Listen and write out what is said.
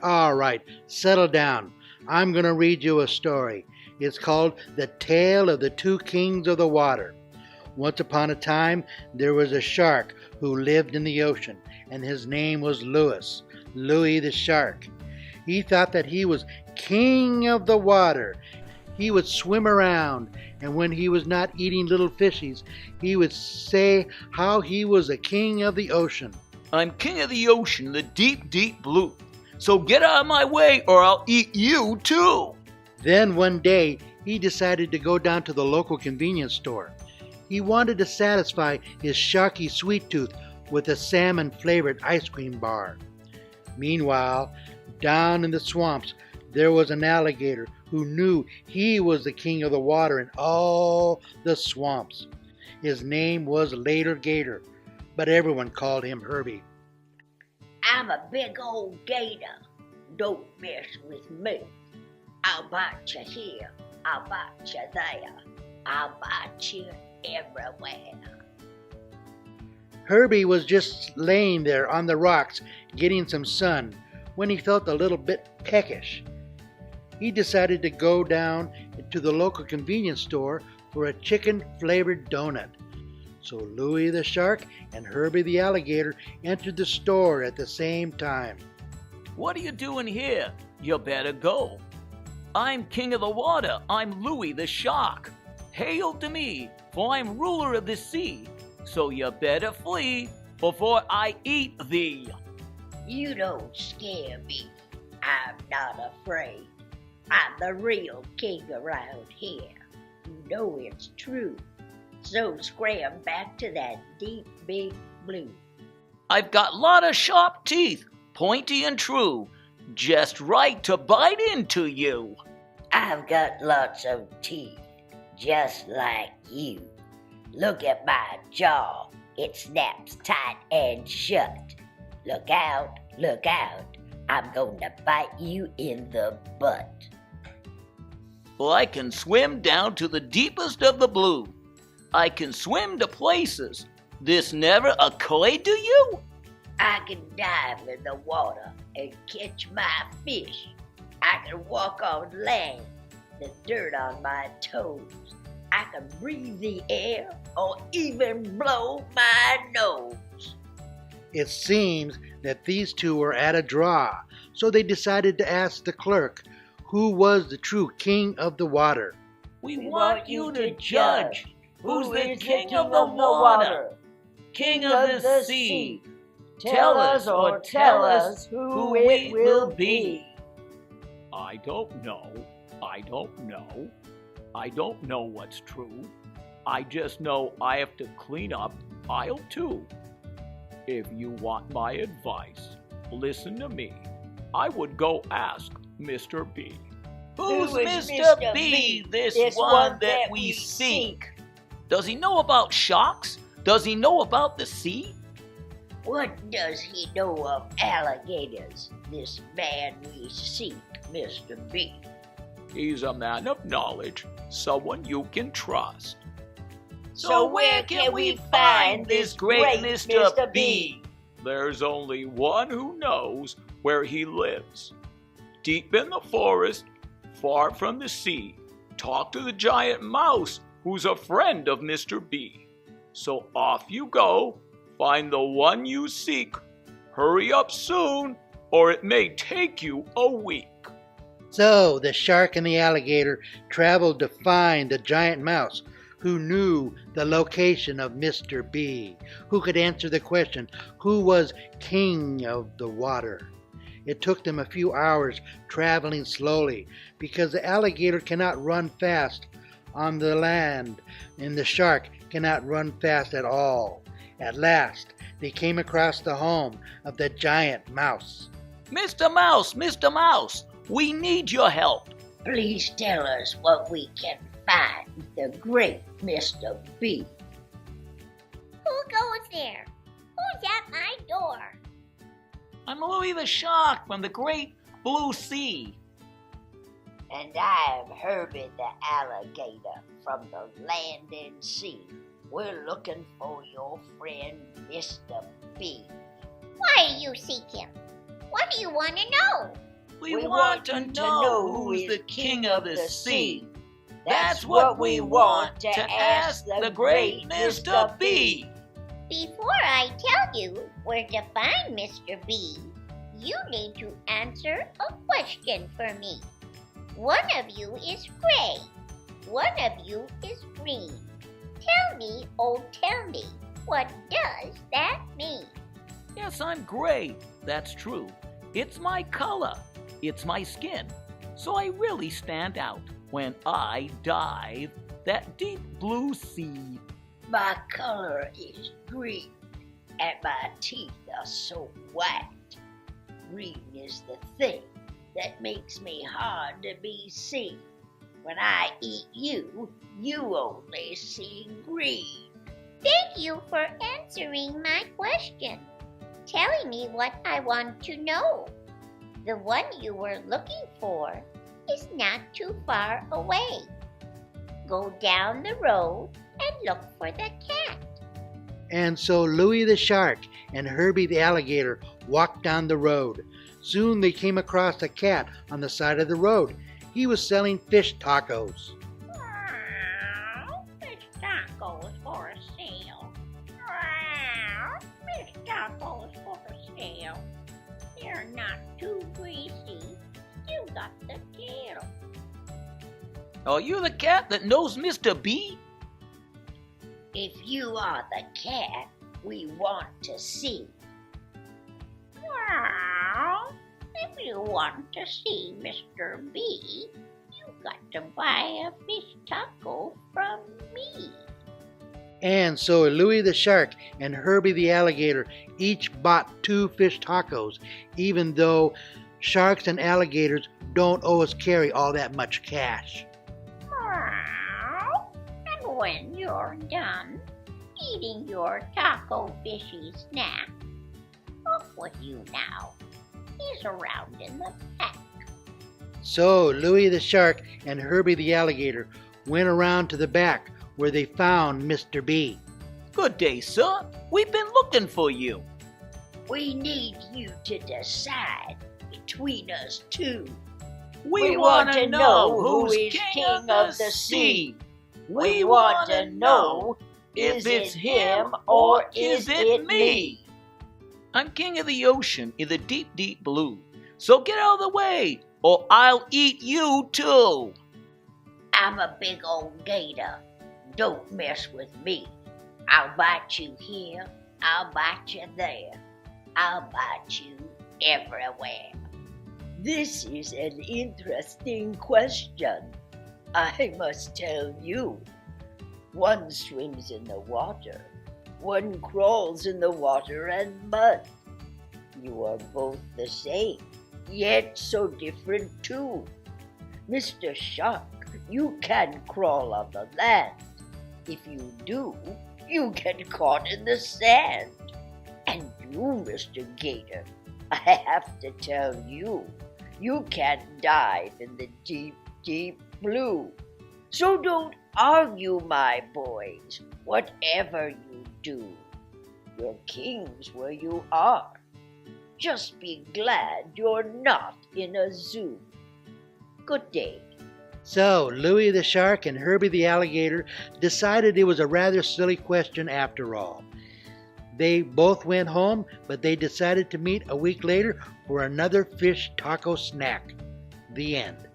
all right, settle down. I'm going to read you a story. It's called The Tale of the Two Kings of the Water. Once upon a time, there was a shark who lived in the ocean, and his name was Louie the Shark. He thought that he was king of the water. He would swim around, and when he was not eating little fishies, he would say how he was a king of the ocean. I'm king of the ocean, the deep, deep blue. So get out of my way or I'll eat you too. Then one day, he decided to go down to the local convenience store. He wanted to satisfy his sharky sweet tooth with a salmon-flavored ice cream bar. Meanwhile, down in the swamps, there was an alligator who knew he was the king of the water in all the swamps. His name was Gator, but everyone called him Herbie. I'm a big old gator. Don't mess with me. I'll bite you here. I'll bite you there. I'll bite you everywhere. Herbie was just laying there on the rocks getting some sun when he felt a little bit peckish. He decided to go down to the local convenience store for a chicken-flavored donut. So Louie the Shark and Herbie the Alligator entered the store at the same time. What are you doing here? You better go. I'm king of the water. I'm Louie the Shark. Hail to me, for I'm ruler of the sea. So you better flee before I eat thee. You don't scare me. I'm not afraid. I'm the real king around here. You know it's true. So scram back to that deep, big blue. I've got lot of sharp teeth, pointy and true, just right to bite into you. I've got lots of teeth, just like you. Look at my jaw. It snaps tight and shut. Look out, look out. I'm going to bite you in the butt. Well, I can swim down to the deepest of the blue. I can swim to places this never occurred to you. I can dive in the water and catch my fish. I can walk on land, the dirt on my toes. I can breathe the air or even blow my nose. It seems that these two were at a draw, so they decided to ask the clerk who was the true king of the water. We want you to judge who's the king of the water, king of the sea. Tell us or tell us who it will be. I don't know. I don't know. I don't know what's true. I just know I have to clean up aisle 2. If you want my advice, listen to me. I would go ask Mr. B. Who's Mr. B, this one that we seek? Does he know about sharks? Does he know about the sea? What does he know of alligators, this man we seek, Mr. B? He's a man of knowledge, someone you can trust. So where can we find this great Mr. B? There's only one who knows where he lives. Deep in the forest, far from the sea. Talk to the giant mouse who's a friend of Mr. B. So off you go, find the one you seek. Hurry up soon, or it may take you a week. So the shark and the alligator traveled to find the giant mouse who knew the location of Mr. B, who could answer the question, who was king of the water? It took them a few hours traveling slowly because the alligator cannot run fast on the land and the shark cannot run fast at all. At last, they came across the home of the giant mouse. Mr. Mouse, we need your help. Please tell us what we can find the great Mr. B. Who goes there? Who's at my door? I'm Louie the Shark from the great blue sea. And I am Herbie the Alligator from the land and sea. We're looking for your friend Mr. B. Why do you seek him? What do you want to know? We want to know who's the king of the sea. That's what we want to ask the great Mr. B. Before I tell you where to find Mr. B, you need to answer a question for me. One of you is gray. One of you is green. Tell me, oh tell me, what does that mean? Yes, I'm gray. That's true. It's my color. It's my skin. So I really stand out when I dive that deep blue sea. My color is green, and my teeth are so white. Green is the thing that makes me hard to be seen. When I eat you, you only see green. Thank you for answering my question, telling me what I want to know. The one you were looking for is not too far away. Go down the road and look for the cat. And so Louie the Shark and Herbie the Alligator walked down the road. Soon they came across a cat on the side of the road. He was selling fish tacos. Fish tacos for sale. Fish tacos for sale. They're not too greasy. You got the tail. Are you the cat that knows Mr. B? If you are the cat we want to see. Well, if you want to see Mr. B, you got to buy a fish taco from me. And so Louie the Shark and Herbie the Alligator each bought 2 fish tacos, even though sharks and alligators don't always carry all that much cash. Well, and when you're done eating your taco fishy snack, off with you now. He's around in the pack. So Louie the Shark and Herbie the Alligator went around to the back where they found Mr. B. Good day, sir. We've been looking for you. We need you to decide between us two. We want to know who's king of the sea. We want to know if it's him or is it me. I'm king of the ocean in the deep, deep blue. So get out of the way, or I'll eat you too. I'm a big old gator. Don't mess with me. I'll bite you here. I'll bite you there. I'll bite you everywhere. This is an interesting question. I must tell you. One swims in the water. One crawls in the water and mud. You are both the same, yet so different too. Mr. Shark, you can crawl on the land. If you do, you get caught in the sand. And you, Mr. Gator, I have to tell you, you can't dive in the deep, deep blue. So don't argue, my boys, whatever you do. You're kings where you are. Just be glad you're not in a zoo. Good day. So Louie the Shark and Herbie the Alligator decided it was a rather silly question after all. They both went home, but they decided to meet a week later for another fish taco snack. The end.